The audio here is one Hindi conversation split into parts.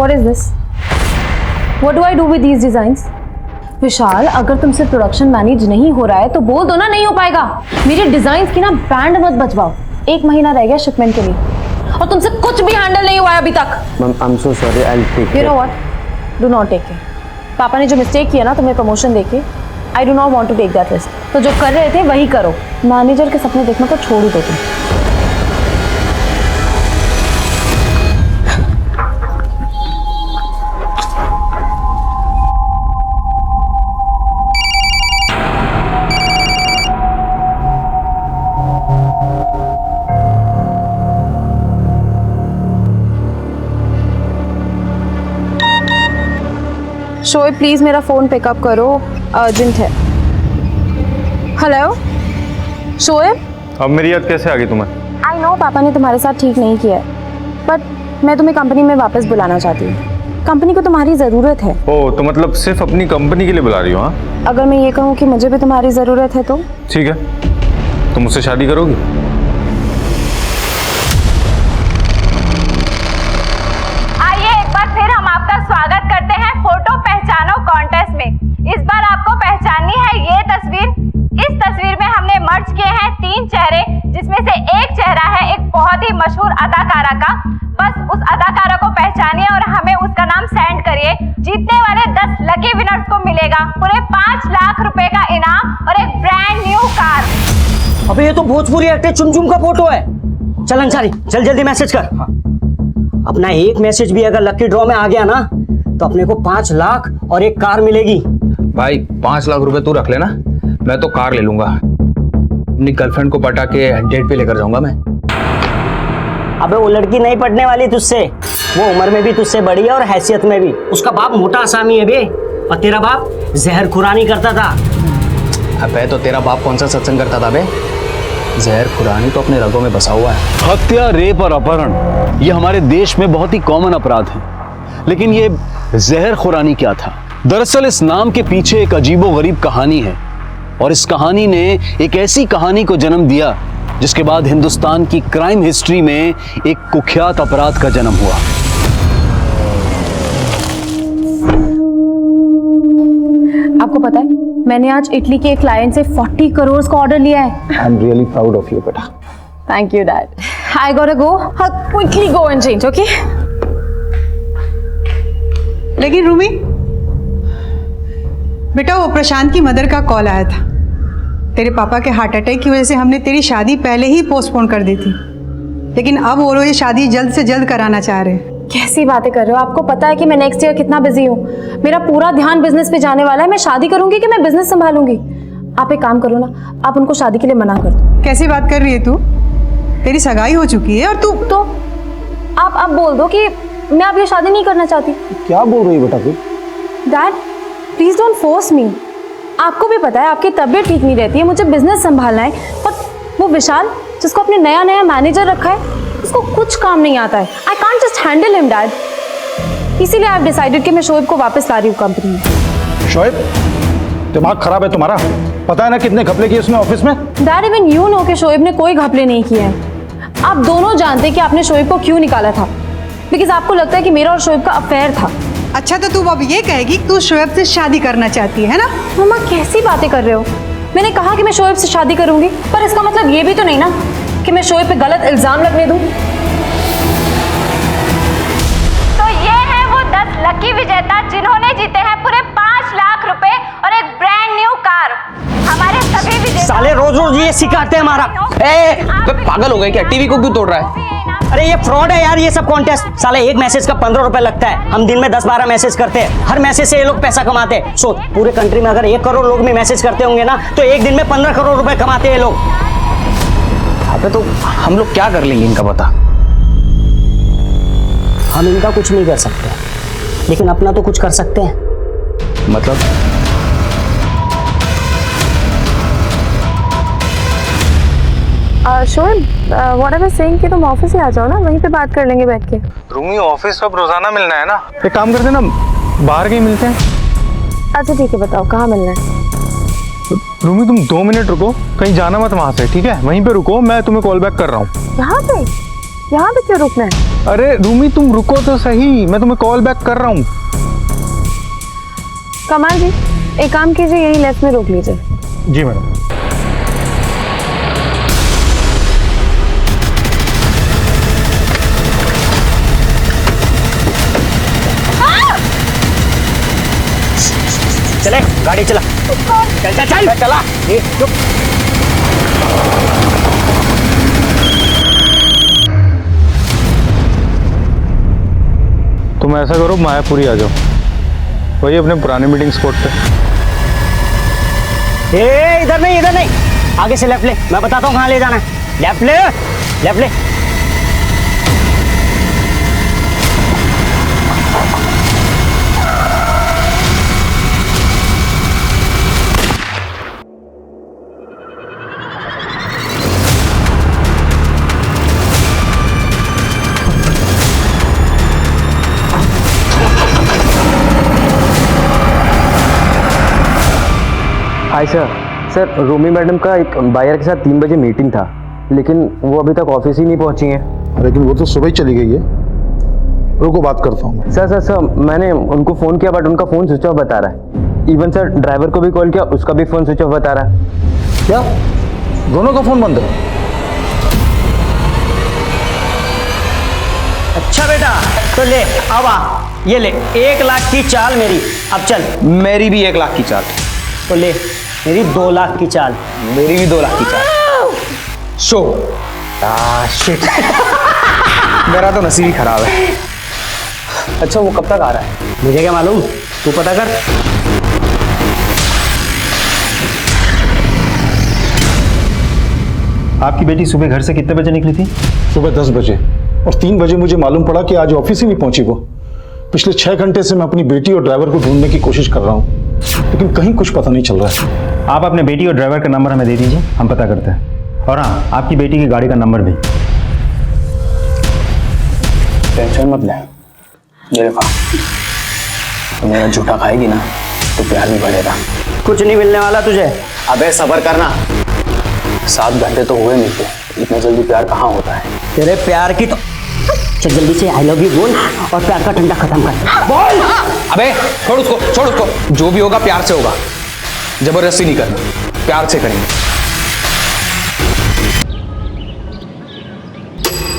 What is this? What do I do with these designs? विशाल, अगर तुमसे प्रोडक्शन मैनेज नहीं हो रहा है तो बोल दो ना, नहीं हो पाएगा। मेरे डिजाइन की ना बैंड मत बजवाओ। 1 महीना रह गया शिपमेंट के लिए और तुमसे कुछ भी हैंडल नहीं हुआ है अभी तक। Ma'am I am so sorry, I will take care. You know what? Do not take care. पापा ने जो मिस्टेक किया ना तुम्हें प्रमोशन देके, I do not want to take that risk. तो जो कर रहे थे वही करो। मैनेजर के सपने देखना तो छोड़ ही दो तुम। शोएब प्लीज मेरा फोन पिकअप करो, अर्जेंट है। हेलो शोएब। अब मेरी याद कैसे आ गई तुम्हें? आई नो पापा ने तुम्हारे साथ ठीक नहीं किया है, बट मैं तुम्हें कंपनी में वापस बुलाना चाहती हूँ। कंपनी को तुम्हारी ज़रूरत है। ओह, तो मतलब सिर्फ अपनी कंपनी के लिए बुला रही हो? हाँ, अगर मैं ये कहूँ कि मुझे भी तुम्हारी ज़रूरत है तो? ठीक है, तुम मुझसे शादी करोगी? आइए एक बार फिर हम आपका स्वागत करते हैं फोटो पहचानो कॉन्टेस्ट में। इस बार आपको पहचाननी है ये तस्वीर। इस तस्वीर में हमने मर्ज किए हैं 3 चेहरे, जिसमें से एक चेहरा है एक बहुत ही मशहूर अदाकारा का। बस उस अदाकारा को पहचानिए और हमें उसका नाम सेंड करिए। जीतने वाले 10 लकी विनर्स को मिलेगा पूरे 5 लाख रुपए का इनाम और एक ब्रांड न्यू कार। अबे ये तो भोजपुरी एक्टर चुमचुम का फोटो है। चल अंसारी, चल जल्दी मैसेज कर। हाँ। अपना एक मैसेज भी अगर लकी ड्रॉ में आ गया ना तो अपने को 5 लाख और एक कार मिलेगी। भाई 5 लाख रुपए तू रख लेना, मैं तो कार ले लूंगा। अपनी गर्लफ्रेंड को पटा के डेट पे लेकर जाऊंगा मैं। अबे वो लड़की नहीं पढ़ने वाली तुझसे, वो उम्र में भी तुझसे बड़ी है और हैसियत में भी। उसका बाप मोटा आसामी है बे, और तेरा बाप जहर खुरानी करता था। अबे तो तेरा बाप कौन सा सत्संग करता था बे? जहर खुरानी तो अपने रगों में बसा हुआ है। हत्या, रेप और अपहरण ये हमारे देश में बहुत ही कॉमन अपराध हैं, लेकिन ये जहर खुरानी क्या था? दरअसल इस नाम के पीछे एक अजीबोगरीब कहानी है, और इस कहानी ने एक ऐसी कहानी को जन्म दिया जिसके बाद हिंदुस्तान की क्राइम हिस्ट्री में एक कुख्यात अपराध का जन्म हुआ। आपको पता है मैंने आज इटली के एक क्लाइंट से 40 करोड़ का ऑर्डर लिया है। I am really proud of you बेटा। Thank you dad. I gotta go, quickly go and change, okay? लेकिन रूमी बेटा, वो प्रशांत की मदर का कॉल आया था। तेरे पापा के हार्ट अटैक की वजह से हमने तेरी शादी पहले ही पोस्टपोन कर दी थी, लेकिन अब वो लोग ये शादी जल्द से जल्द कराना चाह रहे हैं। कैसी बातें कर रहे हो? आपको पता है कि मैं नेक्स्ट ईयर कितना बिजी हूँ। मेरा पूरा ध्यान बिजनेस पे जाने वाला है। मैं शादी करूंगी कि मैं बिजनेस संभालूंगी? आप एक काम करो ना, आप उनको शादी के लिए मना कर दो। कैसी बात कर रही है तू? तेरी सगाई हो चुकी है और तू तो आप अब बोल दो कि मैं अब ये शादी नहीं करना चाहती। क्या बोल रही है बेटा तू? Dad please don't force me. आपको भी पता है आपकी तबीयत ठीक नहीं रहती है, मुझे बिजनेस संभालना है। पर वो विशाल जिसको अपने नया मैनेजर रखा है, उसको कुछ काम नहीं आता है। I can't just handle him dad. इसीलिए आई हैव डिसाइडेड कि मैं शोएब को वापस ला रही हूँ कंपनी में। शोएब, दिमाग खराब है तुम्हारा? पता है ना कितने घपले किए उसने ऑफिस में? डैड इवन यू नो कि शोएब ने कोई घपले नहीं किए हैं। आप दोनों जानते कि आपने शोएब को क्यों निकाला था, बिकॉज आपको लगता है कि मेरा और शोएब का अफेयर था। अच्छा तो तू अब ये कहेगी कि तू शोएब से शादी करना चाहती है ना? मम्मा कैसी बातें कर रहे हो? मैंने कहा कि मैं शोएब से शादी करूंगी, पर इसका मतलब ये भी तो नहीं ना कि मैं शोएब पे गलत इल्जाम लगने दूं। तो ये है वो 10 लकी विजेता जिन्होंने जीते हैं पूरे 5 लाख रुपए और एक ब्रांड न्यू कार। हमारे सभी विजेता साले रोज रोज ये सिखाते हैं हमारा। पागल हो गए क्या? टीवी को क्यों तोड़ रहा है? अरे ये फ्रॉड है यार, ये सब कॉन्टेस्ट। साले एक मैसेज का 15 रुपए लगता है। हम दिन में 10-12 मैसेज करते हैं, हर मैसेज से ये लोग पैसा कमाते हैं। सो पूरे कंट्री में अगर 1 करोड़ लोग भी मैसेज करते होंगे ना तो एक दिन में 15 करोड़ रुपए कमाते हैं लोग। अबे तो हम लोग क्या कर लेंगे इनका बता? हम इनका कुछ नहीं कर सकते, लेकिन अपना तो कुछ कर सकते हैं। मतलब Shoaib, what I was saying कि तुम ऑफिस ही आ जाओ ना, वहीं पे बात कर लेंगे बैठ के। रूमी ऑफिस अब रोजाना मिलना है ना? एक काम करते ना, बाहर कहीं मिलते हैं। अच्छा ठीक है, बताओ कहाँ मिलना है? रूमी तुम 2 मिनट रुको, कहीं जाना मत वहां से, ठीक है? वहीं पे रुको, मैं तुम्हें कॉल बैक कर रहा हूँ। यहाँ पे क्यों रुकना है? अरे रूमी तुम रुको तो सही, मैं तुम्हें कॉल बैक कर रहा हूँ। कमाल जी, एक काम कीजिए, यही लेफ्ट में रोक लीजिए। जी मैडम। चले गाड़ी चला। चल चल चल चला। ये चुप। तुम ऐसा करो, मायापुरी आ जाओ, वही अपने पुराने मीटिंग स्पॉट पे। ए इधर नहीं, आगे से लेफ्ट ले, मैं बताता हूँ कहाँ ले जाना है। लेफ्ट ले। हाय सर, रूमी मैडम का एक बायर के साथ 3 बजे मीटिंग था, लेकिन वो अभी तक ऑफिस ही नहीं पहुंची हैं। लेकिन वो तो सुबह ही चली गई है। रुको बात करता हूँ। सर मैंने उनको फ़ोन किया बट उनका फ़ोन स्विच ऑफ बता रहा है। इवन सर ड्राइवर को भी कॉल किया, उसका भी फ़ोन स्विच ऑफ बता रहा है। क्या दोनों का फोन बंद है? अच्छा बेटा, तो ले अब आ, ये ले 1 लाख की चाल मेरी। अब चल। मेरी भी 1 लाख की चाल। तो ले मेरी 2 लाख की चाल। मेरी भी 2 लाख की चाल। सो शिट मेरा तो नसीब ही खराब है। अच्छा वो कब तक आ रहा है? मुझे क्या मालूम, तू पता कर। आपकी बेटी सुबह घर से कितने बजे निकली थी? सुबह 10 बजे, और 3 बजे मुझे मालूम पड़ा कि आज ऑफिस ही नहीं पहुंची वो। पिछले 6 घंटे से मैं अपनी बेटी और ड्राइवर को ढूंढने की कोशिश कर रहा हूँ, लेकिन कहीं कुछ पता नहीं चल रहा है। आप अपने बेटी और ड्राइवर का नंबर हमें दे दीजिए, हम पता करते हैं। और हाँ, आपकी बेटी की गाड़ी का नंबर भी। टेंशन मत ले, ये देखा तो मेरा झूठा खाएगी ना तो प्यार भी बढ़ेगा। कुछ नहीं मिलने वाला तुझे। अबे सब्र करना, 7 घंटे तो हुए मिलते, इतना जल्दी प्यार कहाँ होता है? तेरे प्यार की तो चल जल्दी से आई लव यू बोल और प्यार का ठंडा खत्म कर। बोल। अबे छोड़ उसको, जो भी होगा प्यार से होगा, जबरदस्ती नहीं करना, प्यार से करेंगे।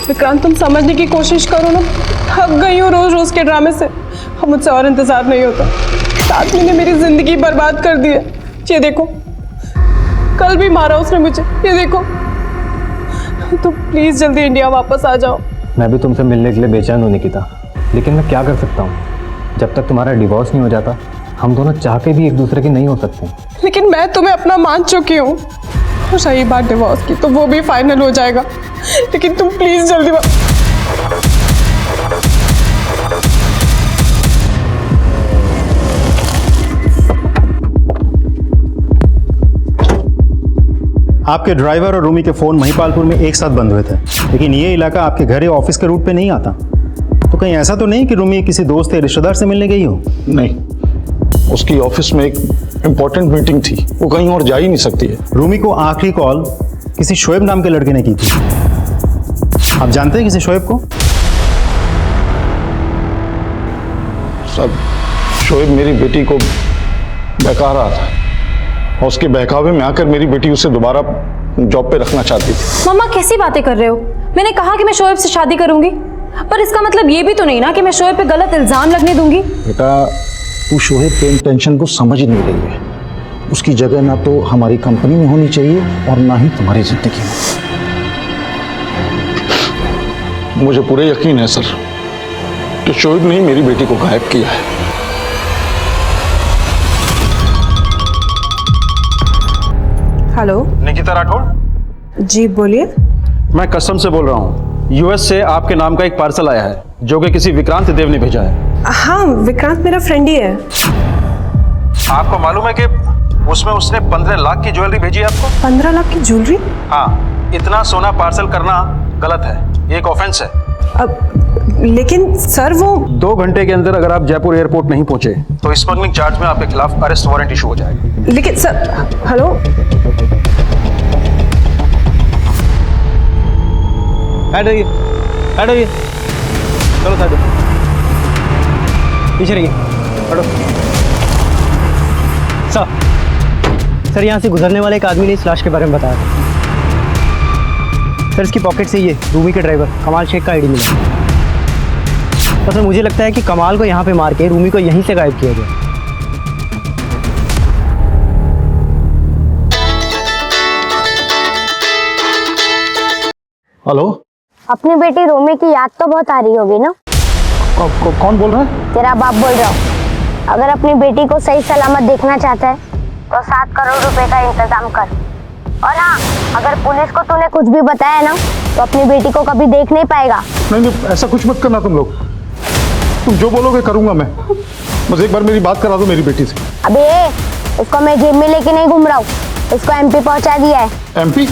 विक्रांत तुम समझने की कोशिश करो ना, थक गई हूँ रोज के ड्रामे से। अब मुझसे और इंतजार नहीं होता। इस आदमी ने मेरी जिंदगी बर्बाद कर दी है। ये देखो, कल भी मारा उसने मुझे, ये देखो। तो प्लीज जल्दी इंडिया वापस आ जाओ। मैं भी तुमसे मिलने के लिए बेचैन हूँ निकिता, लेकिन मैं क्या कर सकता हूँ? जब तक तुम्हारा डिवोर्स नहीं हो जाता, हम दोनों चाह के भी एक दूसरे के नहीं हो सकते। लेकिन मैं तुम्हें अपना मान चुकी हूँ, और सही बात डिवोर्स की तो वो भी फाइनल हो जाएगा। लेकिन तुम प्लीज जल्दी आपके ड्राइवर और रूमी के फ़ोन महिपालपुर में एक साथ बंद हुए थे, लेकिन ये इलाका आपके घर या ऑफिस के रूट पे नहीं आता। तो कहीं ऐसा तो नहीं कि रूमी किसी दोस्त या रिश्तेदार से मिलने गई हो? नहीं, उसकी ऑफिस में एक इम्पोर्टेंट मीटिंग थी, वो कहीं और जा ही नहीं सकती है। रूमी को आखिरी कॉल किसी शोएब नाम के लड़के ने की थी। आप जानते हैं किसी शोएब को? सब शोएब मेरी बेटी को बहका रहा था, और उसके बहकावे में आकर मेरी बेटी उसे दोबारा जॉब पे रखना चाहती थी। मम्मा कैसी बातें कर रहे हो? मैंने कहा कि मैं शोएब से शादी करूंगी, पर इसका मतलब ये भी तो नहीं ना कि मैं शोएब पे गलत इल्जाम लगने दूंगी। बेटा, तू शोएब के इंटेंशन को समझ नहीं रही है। उसकी जगह ना तो हमारी कंपनी में होनी चाहिए और ना ही तुम्हारी जिंदगी में। मुझे पूरे यकीन है सर कि शोएब ने ही मेरी बेटी को गायब किया है। हेलो निकिता राठौड़ जी, बोलिए। मैं कस्टम से बोल रहा हूँ। यूएस से आपके नाम का एक पार्सल आया है जो कि किसी विक्रांत देव ने भेजा है। हाँ, विक्रांत मेरा फ्रेंड ही है। आपको मालूम है कि उसमें उसने 15 लाख की ज्वेलरी भेजी है आपको? 15 लाख की ज्वेलरी? हाँ, इतना सोना पार्सल करना गलत है, ये एक ऑफेंस है। अब लेकिन सर वो 2 घंटे के अंदर अगर आप जयपुर एयरपोर्ट नहीं पहुंचे तो स्मगलिंग चार्ज में आपके खिलाफ अरेस्ट वारंट इशू हो जाएगा। लेकिन सर, हेलो, हट रही। चलो साइड पीछे रहिए, हटो। सर यहाँ से गुजरने वाले एक आदमी ने इस लाश के बारे में बताया था। सर इसकी पॉकेट से ये रूमी के ड्राइवर कमाल शेख का आईडी मिला। तो सर मुझे लगता है कि कमाल को यहाँ पे मार के रूमी को यहीं से गायब किया गया। हेलो, अपनी बेटी रोमी की याद तो बहुत आ रही होगी ना? कौन बोल रहा है? तेरा बाप बोल रहा हूँ। अगर अपनी बेटी को सही सलामत देखना चाहता है तो 7 करोड़ रुपए का इंतजाम कर। और हाँ, अगर पुलिस को तूने कुछ भी बताया ना तो अपनी बेटी को कभी देख नहीं पाएगा। नहीं, ऐसा कुछ मत करना तुम लोग। तुम जो बोलोगे करूंगा मैं। बस एक बार मेरी बात करा दो मेरी बेटी से। अबे उसको मैं जेब में लेके नहीं घूम रहा हूँ, उसको MP पहुंचा दिया है। MP?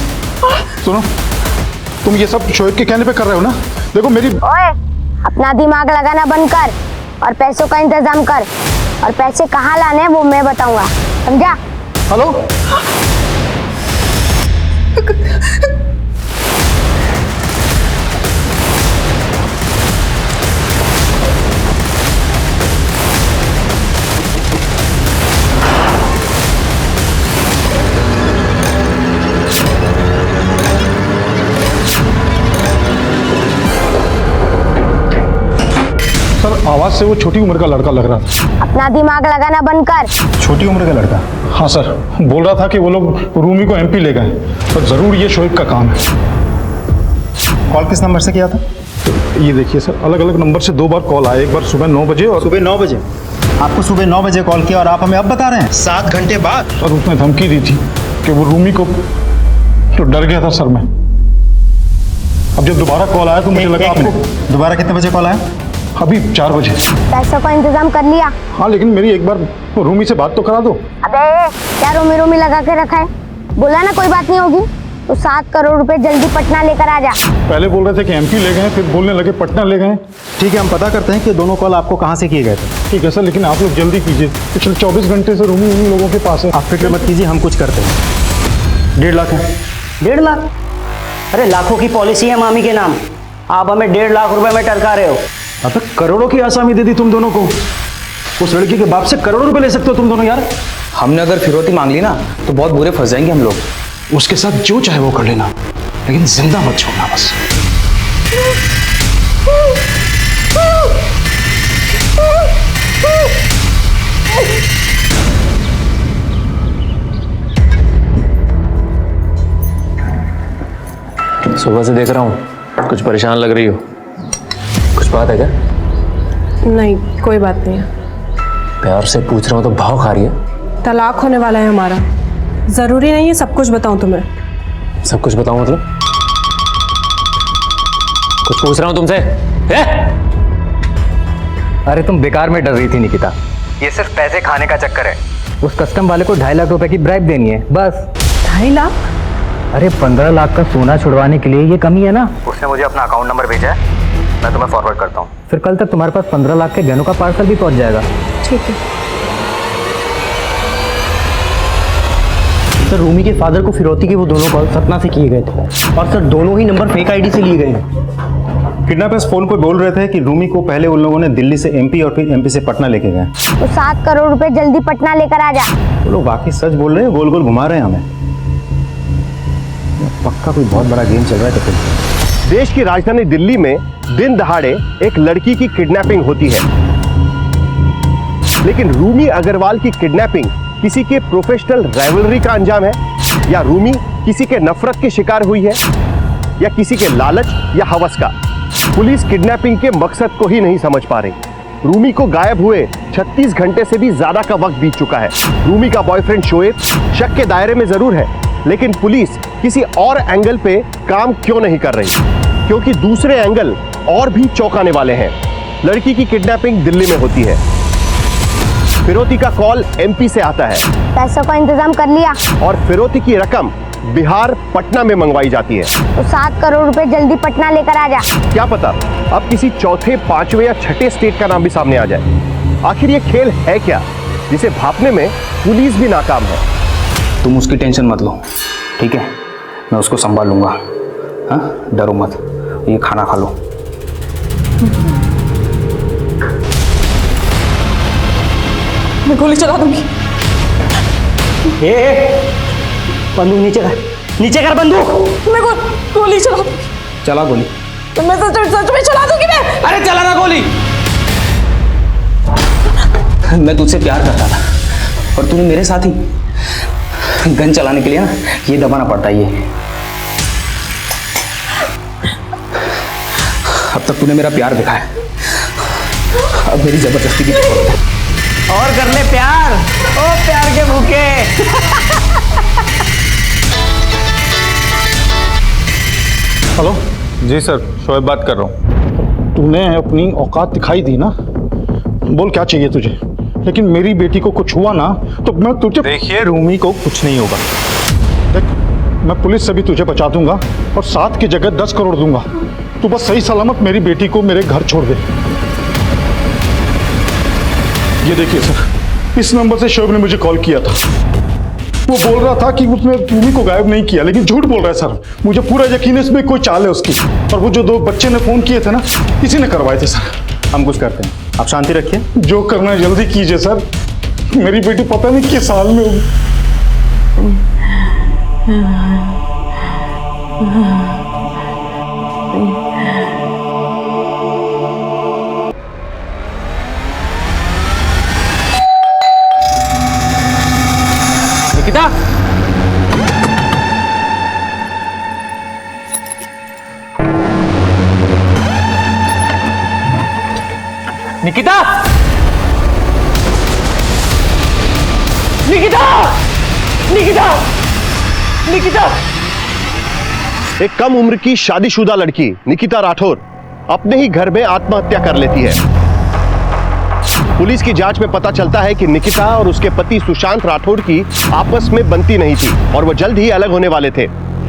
सुनो, तुम ये सब शोएब के कहने पे कर रहे हो ना? देखो मेरी। ओए, अपना दिमाग लगाना बंद कर और पैसों का इंतजाम कर, और पैसे कहाँ लाने हैं वो मैं बताऊंगा, समझा? हेलो, सर आवाज से वो छोटी उम्र का लड़का लग रहा था। अपना दिमाग लगाना बंद कर। छोटी उम्र का लड़का? हाँ सर, बोल रहा था कि वो लोग रूमी को MP ले गए, पर जरूर ये शोएब का काम है। कॉल किस नंबर से किया था? तो ये देखिए सर, अलग अलग नंबर से 2 बार कॉल आया। एक बार सुबह 9 बजे और सुबह 9 बजे। आपको सुबह 9 बजे कॉल किया और आप हमें अब बता रहे हैं 7 घंटे बाद? सर उसने धमकी दी थी कि वो रूमी को, तो डर गया था सर मैं। अब जब दोबारा कॉल आया तो मुझे लगा आपको। दोबारा कितने बजे कॉल आया? अभी 4 बजे। पैसों का इंतजाम कर लिया? हाँ, लेकिन मेरी एक बार रूमी से बात तो करा दो। अबे क्या रोमी लगा के रखा है? बोला ना कोई बात नहीं होगी। तो 7 करोड़ रुपए जल्दी पटना लेकर आ जा। पहले बोल रहे थे कि MP ले गए, फिर बोलने लगे पटना ले गए। ठीक है, हम पता करते हैं कि दोनों कॉल आपको कहाँ से किए गए थे। ठीक है सर, लेकिन आप लोग जल्दी कीजिए। पिछले 24 घंटे से रूमी उन्हीं लोगों के पास है। आप फिक्र मत कीजिए, हम कुछ करते हैं। 1.5 लाख है। 1.5 लाख? अरे लाखों की पॉलिसी है मामी के नाम, आप हमें 1.5 लाख रुपए में टरका रहे हो। अब करोड़ों की आसामी दे दी तुम दोनों को। उस लड़की के बाप से करोड़ों रुपए ले सकते हो तुम दोनों यार। हमने अगर फिरौती मांग ली ना तो बहुत बुरे फंस जाएंगे हम लोग। उसके साथ जो चाहे वो कर लेना, लेकिन जिंदा मत छोड़ना बस। सुबह से देख रहा हूँ, कुछ परेशान लग रही हो। कुछ बात है क्या? नहीं, कोई बात नहीं है। प्यार से पूछ रहा हूँ तो भाव खा रही है। तलाक होने वाला है हमारा, जरूरी नहीं है सब कुछ बताऊं तुम्हें। सब कुछ बताऊं मतलब? कुछ पूछ रहा हूँ तुमसे। अरे तुम बेकार में डर रही थी निकिता, ये सिर्फ पैसे खाने का चक्कर है। उस कस्टम वाले को 2.5 लाख रुपए की ब्राइब देनी है बस। 2.5 लाख? अरे 15 लाख का सोना छुड़वाने के लिए ये कमी है ना। उसने मुझे अपना अकाउंट नंबर भेजा है, मैं तुम्हें फॉरवर्ड करता हूँ। फिर कल तक तुम्हारे पास 15 लाख के गहनों का पार्सल भी पहुंच जाएगा। ठीक है। सर रूमी के फादर को फिरौती के वो दोनों कॉल सतना से किए गए थे, और सर दोनों ही नंबर फेक आईडी से लिए गए हैं। किडनैपर्स फोन पर बोल रहे थे कि रूमी को पहले उन लोगों ने दिल्ली से MP और फिर MP से पटना लेके गए। तो 7 करोड़ रुपए जल्दी पटना लेकर आ जा। वो लोग वाकई सच बोल रहे हैं, गोल गोल घुमा रहे हैं हमें। पक्का कोई बहुत बड़ा गेम चल रहा है। तो देश की राजधानी दिल्ली में दिन दहाड़े एक लड़की की किडनैपिंग होती है, लेकिन रूमी अग्रवाल की किडनैपिंग किसी के प्रोफेशनल राइवलरी का अंजाम है, या रूमी किसी के नफरत की शिकार हुई है, या किसी के लालच या हवस का? पुलिस किडनैपिंग के मकसद को ही नहीं समझ पा रही। रूमी को गायब हुए 36 घंटे से भी ज्यादा का वक्त बीत चुका है। रूमी का बॉयफ्रेंड शोएब शक के दायरे में जरूर है, लेकिन पुलिस किसी और एंगल पे काम क्यों नहीं कर रही? क्योंकि दूसरे एंगल और भी चौंकाने वाले हैं। लड़की की किडनैपिंग दिल्ली में होती है, फिरौती का कॉल MP से आता है, पैसों का इंतजाम कर लिया, और फिरौती की रकम बिहार पटना में मंगवाई जाती है। तो 7 करोड़ रुपए जल्दी पटना लेकर आ जा। क्या पता अब किसी चौथे, पांचवें या छठे स्टेट का नाम भी सामने आ जाए। आखिर ये खेल है क्या जिसे भापने में पुलिस भी नाकाम है? तुम उसकी टेंशन मत लो, ठीक है? मैं उसको संभाल लूंगा। हाँ, डरो मत, ये खाना खा लो। मैं गोली चला दूंगी। बंदूक नीचे कर बंदूक। मैं गोली चला दूंगी। चला गोली। तो मैं सच में चला दूंगी मैं। अरे चला ना गोली। मैं तुझसे प्यार करता था और तूने मेरे साथ ही गन चलाने के लिए ना ये दबाना पड़ता है ये। अब तक तूने मेरा प्यार देखा है, अब मेरी जबरदस्ती की जरूरत है। और कर ले प्यार, ओ प्यार के भूखे। हेलो। जी सर, शोएब बात कर रहा हूँ। तूने अपनी औकात दिखाई दी ना, बोल क्या चाहिए तुझे। लेकिन मेरी बेटी को कुछ हुआ ना तो मैं तुझे। देखिए रूमी को कुछ नहीं होगा। देख, मैं पुलिस से भी तुझे बचा दूंगा और 7 की जगह 10 करोड़ दूंगा। तू बस सही सलामत मेरी बेटी को मेरे घर छोड़ दे। ये देखिए सर, इस नंबर से शोएब ने मुझे कॉल किया था। वो बोल रहा था कि उसने रूमी को गायब नहीं किया, लेकिन झूठ बोल रहा है सर। मुझे पूरा यकीन है इसमें कोई चाल है उसकी। और वो जो 2 बच्चे ने फोन किए थे ना, इसी ने करवाए थे सर। हम कुछ करते हैं, आप शांति रखिए। जो करना है जल्दी कीजिए सर। मेरी बेटी पता नहीं किस हाल में होगी। निकिता, निकिता, निकिता, निकिता, निकिता। एक कम उम्र की शादीशुदा लड़की निकिता राठौर अपने ही घर में आत्महत्या कर लेती है। पुलिस की जांच में पता चलता है कि निकिता और उसके पति सुशांत राठौर की आपस में बनती नहीं थी और वो जल्द ही अलग होने वाले थे।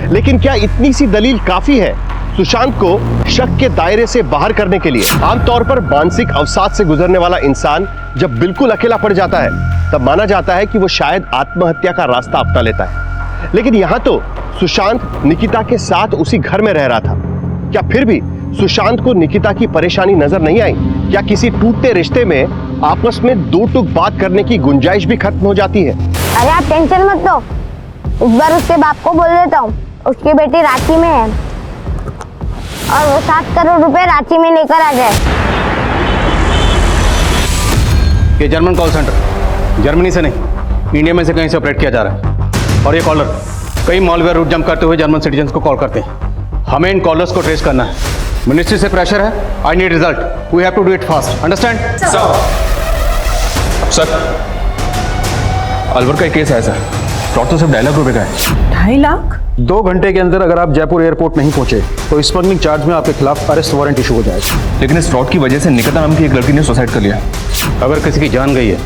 लेकिन क्या इतनी सी दलील काफी है सुशांत को शक के दायरे से बाहर करने के लिए? आमतौर पर मानसिक अवसाद से गुजरने वाला इंसान जब बिल्कुल अकेला पड़ जाता है तब माना जाता है कि वो शायद आत्महत्या का रास्ता अपना लेता है। लेकिन यहाँ तो सुशांत निकिता के साथ उसी घर में रह रहा था। क्या फिर भी सुशांत को निकिता की परेशानी नजर नहीं आई? क्या किसी टूटते रिश्ते में आपस में 2 टूक बात करने की गुंजाइश भी खत्म हो जाती है? अरे आप टेंशन मत लो, इस बार उसके बाप को बोल देता हूँ। उसकी बेटी रांची में है और वो 7 करोड़ रुपए रांची में लेकर आ जाए। ये जर्मन कॉल सेंटर जर्मनी से नहीं, इंडिया में से कहीं से ऑपरेट किया जा रहा है। और ये कॉलर कई मॉलवेयर रूट जंप करते हुए जर्मन सिटीजन्स को कॉल करते हैं। हमें इन कॉलर्स को ट्रेस करना है। मिनिस्ट्री से प्रेशर है। I need result. We have to do it fast. Understand? Sir, Alwar का एक केस है सर। फ्रॉड तो सिर्फ 2.5 लाख रुपए का है। 2.5 लाख? 2 घंटे के अंदर अगर आप जयपुर एयरपोर्ट नहीं पहुंचे तो स्मगलिंग चार्ज में आपके खिलाफ अरेस्ट वारंट इशू हो जाएगा। लेकिन इस फ्रॉड की वजह से निकिता नाम की एक लड़की ने सुसाइड कर लिया। अगर किसी की जान गई है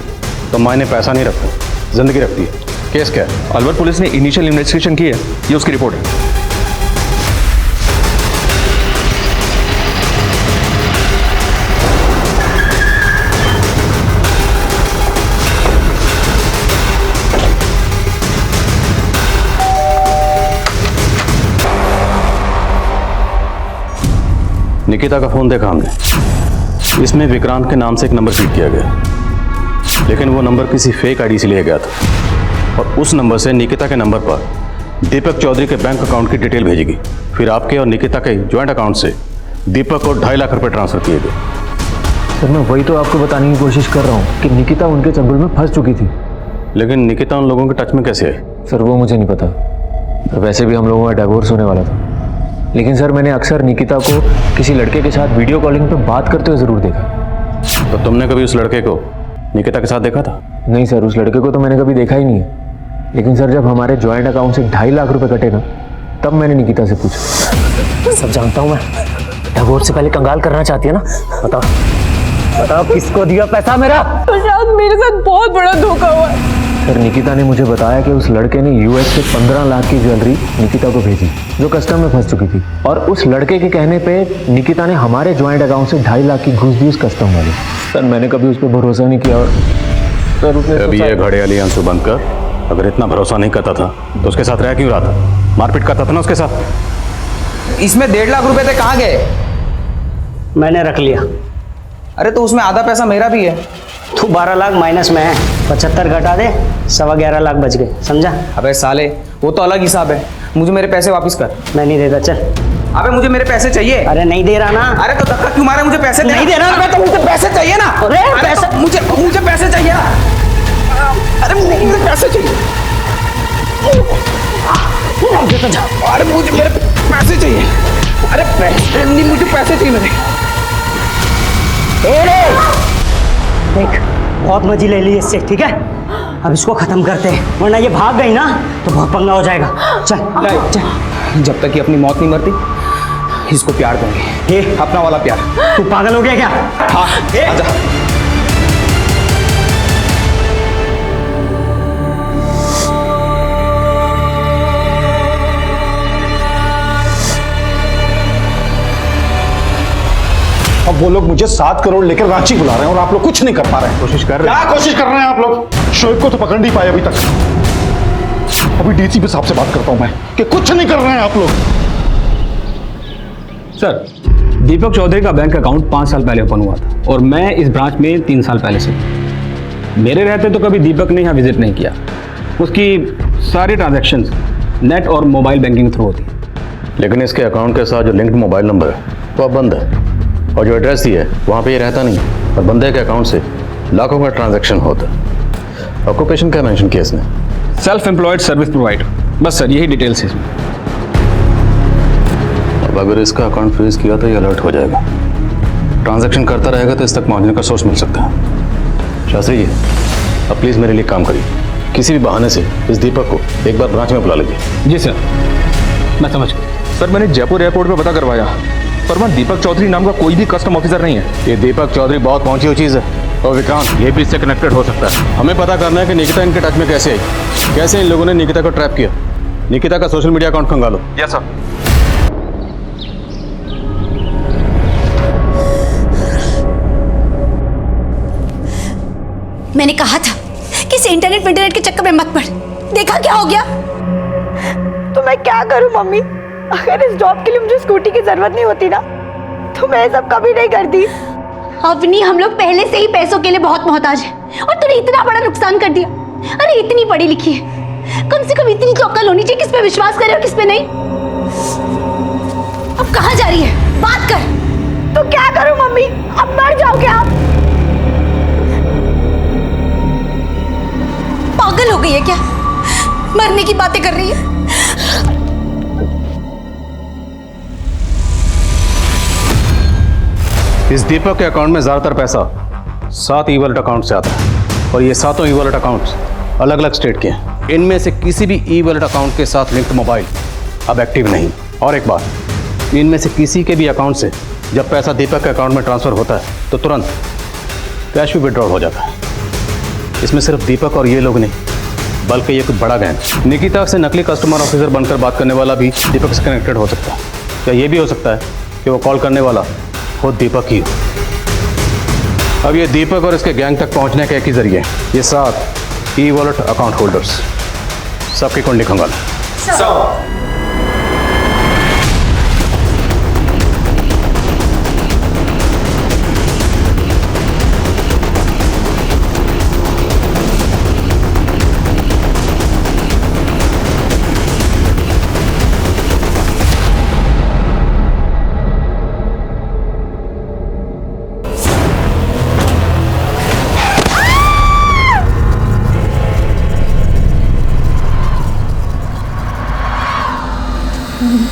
तो मायने पैसा नहीं रखता, जिंदगी रखती है। केस क्या है? अलवर पुलिस ने इनिशियल इन्वेस्टिगेशन की है, ये उसकी रिपोर्ट है। निकिता का फोन देखा हमने। इसमें विक्रांत के नाम से एक नंबर फीड किया गया, लेकिन वो नंबर किसी फेक आईडी से लिया गया था और उस नंबर से निकिता के नंबर पर दीपक चौधरी के बैंक अकाउंट की डिटेल भेजी गई। फिर आपके और निकिता के ज्वाइंट अकाउंट से दीपक को 2.5 लाख रुपए ट्रांसफर किए गए। सर मैं वही तो आपको बताने की कोशिश कर रहा हूँ कि निकिता उनके चंगुल में फंस चुकी थी। लेकिन निकिता उन लोगों के टच में कैसे आई? सर वो मुझे नहीं पता। वैसे भी हम लोगों का डिवोर्स होने वाला था। लेकिन सर मैंने अक्सर निकिता को किसी लड़के के साथ वीडियो कॉलिंग पे बात करते हुए ज़रूर देखा। तो तुमने कभी उस लड़के को निकिता के साथ देखा था? नहीं सर, उस लड़के को तो मैंने कभी देखा ही नहीं है। लेकिन सर जब हमारे जॉइंट अकाउंट से 2.5 लाख रुपए कटे ना, तब मैंने निकिता से पूछा। सब जानता हूँ मैं। डिवोर्स से पहले कंगाल करना चाहती है ना? बताओ किसको दिया पैसा मेरा? शायद मेरे साथ बहुत बड़ा धोखा हुआ है। सर निकिता ने मुझे बताया कि उस लड़के ने यूएस से 15 लाख की ज्वेलरी निकिता को भेजी जो कस्टम में फंस चुकी थी। और उस लड़के के कहने पे निकिता ने हमारे जॉइंट अकाउंट से 2.5 लाख की घूस दी उस कस्टम वाले। सर मैंने कभी उस पर भरोसा नहीं किया। और सर उसने अभी ये घड़ियाली आंसू बंद कर। अगर इतना भरोसा नहीं करता था तो उसके साथ रह क्यों रहा था? मारपीट करता था ना उसके साथ। इसमें 1.5 लाख रुपए थे, कहाँ गए? मैंने रख लिया। अरे तो उसमें आधा पैसा मेरा भी है। तू 12 लाख माइनस में है, 75 घटा दे, 11.25 लाख बच गए, समझा? अबे साले, वो तो अलग हिसाब है, मुझे मेरे पैसे वापस कर। मैं नहीं देता, चल। अबे मुझे मेरे पैसे चाहिए। अरे नहीं दे रहा ना। अरे तो धक्का क्यों मारे, मुझे पैसे नहीं दे रहा। अबे तो मुझे पैसे चाहिए ना। अरे पैसे तो मुझे पैसे चाहिए ना। अरे मुझे पैसे चाहिए। अरे मुझे मेरे पैसे चाहिए। अरे पैसे नहीं, मुझे पैसे चाहिए मेरे। देख, बहुत मजे ले ली इससे, ठीक है? अब इसको खत्म करते हैं, वरना ये भाग गई ना तो बहुत पंगा हो जाएगा। चल चल। जब तक ये अपनी मौत नहीं मरती, इसको प्यार देंगे। ये अपना वाला प्यार। तू पागल हो गया क्या? हाँ, आजा। अब वो लोग मुझे 7 करोड़ लेकर रांची बुला रहे हैं और आप लोग कुछ नहीं कर पा रहे हैं। कोशिश कर रहे क्या कोशिश कर रहे हैं आप लोग? शोएब को तो पकड़ नहीं पाए अभी तक। अभी डीसीपी साहब से बात करता हूं मैं कि कुछ नहीं कर रहे हैं आप लोग। सर, दीपक चौधरी का बैंक अकाउंट 5 साल पहले ओपन हुआ था और मैं इस ब्रांच में 3 साल पहले से। मेरे रहते तो कभी दीपक ने यहाँ विजिट नहीं किया। उसकी सारी ट्रांजैक्शंस नेट और मोबाइल बैंकिंग के थ्रू होती है। लेकिन इसके अकाउंट के साथ जो लिंक्ड मोबाइल नंबर है वो अब बंद है, और जो एड्रेस दी है वहाँ पे ये रहता नहीं, और बंदे के अकाउंट से लाखों का ट्रांजैक्शन होता है। ऑक्यूपेशन क्या मेंशन किया इसने? Self employed service provider. बस सर, यही डिटेल्स है इसमें। अब अगर इसका अकाउंट फ्रीज किया तो ये अलर्ट हो जाएगा। ट्रांजैक्शन करता रहेगा तो इस तक पहुँचने का सोर्स मिल सकता है। शास्त्री जी, अब प्लीज़ मेरे लिए काम करिए। किसी भी बहाने से इस दीपक को एक बार ब्रांच में बुला लीजिए। जी सर, मैं समझ गया। सर, मैंने जयपुर एयरपोर्ट पे पता करवाया, पर वहाँ दीपक चौधरी नाम का कोई भी कस्टम ऑफिसर नहीं है। ये दीपक चौधरी बहुत पहुंची हुई चीज़ है, और विक्रांत ये भी इससे कनेक्टेड हो सकता है। हमें पता करना है कि निकिता इनके टच में कैसे आई, कैसे इन लोगों ने निकिता को ट्रैप किया। निकिता का सोशल मीडिया अकाउंट खंगालो। Yes sir. मैंने कहा था कि इस इंटरनेट के चक्कर में मत पड़। देखा क्या हो गया? तो मैं क्या करूं मम्मी? अगर इस जॉब के लिए मुझे स्कूटी की जरूरत नहीं होती ना, तो मैं ये सब कभी नहीं करती। अवनी, हम लोग पहले से ही पैसों के लिए बहुत मोहताज हैं और तूने इतना बड़ा नुकसान कर दिया। अरे इतनी पढ़ी लिखी है, कम से कम इतनी तो अक्ल होनी चाहिए किस पे विश्वास करे और किस पे नहीं। अब कहाँ जा रही है? बात कर। तो क्या करूं मम्मी? अब मर जाओगे आप? पागल हो गई है क्या? मरने की बातें कर रही है। इस दीपक के अकाउंट में ज़्यादातर पैसा 7 ई वॉलेट अकाउंट से आता है, और ये 7 ई वॉलेट अकाउंट्स अलग अलग स्टेट के हैं। इनमें से किसी भी ई वॉलेट अकाउंट के साथ लिंक्ड मोबाइल अब एक्टिव नहीं। और एक बात, इनमें से किसी के भी अकाउंट से जब पैसा दीपक के अकाउंट में ट्रांसफ़र होता है तो तुरंत कैश भी विड्रॉल हो जाता है। इसमें सिर्फ दीपक और ये लोग नहीं, बल्कि ये कुछ बड़ा गैंग निकिता से नकली कस्टमर ऑफिसर बनकर बात करने वाला भी दीपक से कनेक्टेड हो सकता है। या ये भी हो सकता है कि वो कॉल करने वाला खुद दीपक ही हो। अब ये दीपक और इसके गैंग तक पहुंचने का एक ही जरिए, ये 7 ई वॉलेट अकाउंट होल्डर्स, सबकी कुंडली खंगालो।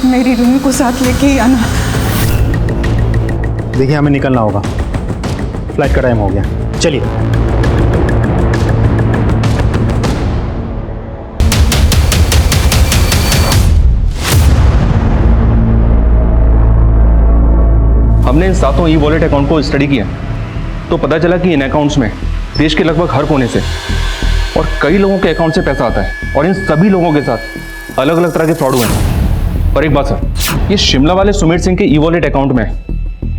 मेरी रूम को साथ लेके ही आना। देखिए, हमें निकलना होगा, फ्लाइट का टाइम हो गया। चलिए। हमने इन 7 ई वॉलेट अकाउंट को स्टडी किया तो पता चला कि इन अकाउंट्स में देश के लगभग हर कोने से और कई लोगों के अकाउंट से पैसा आता है, और इन सभी लोगों के साथ अलग अलग तरह के फ्रॉड हुए हैं। और एक बात सर, ये शिमला वाले सुमित सिंह के ई वॉलेट अकाउंट में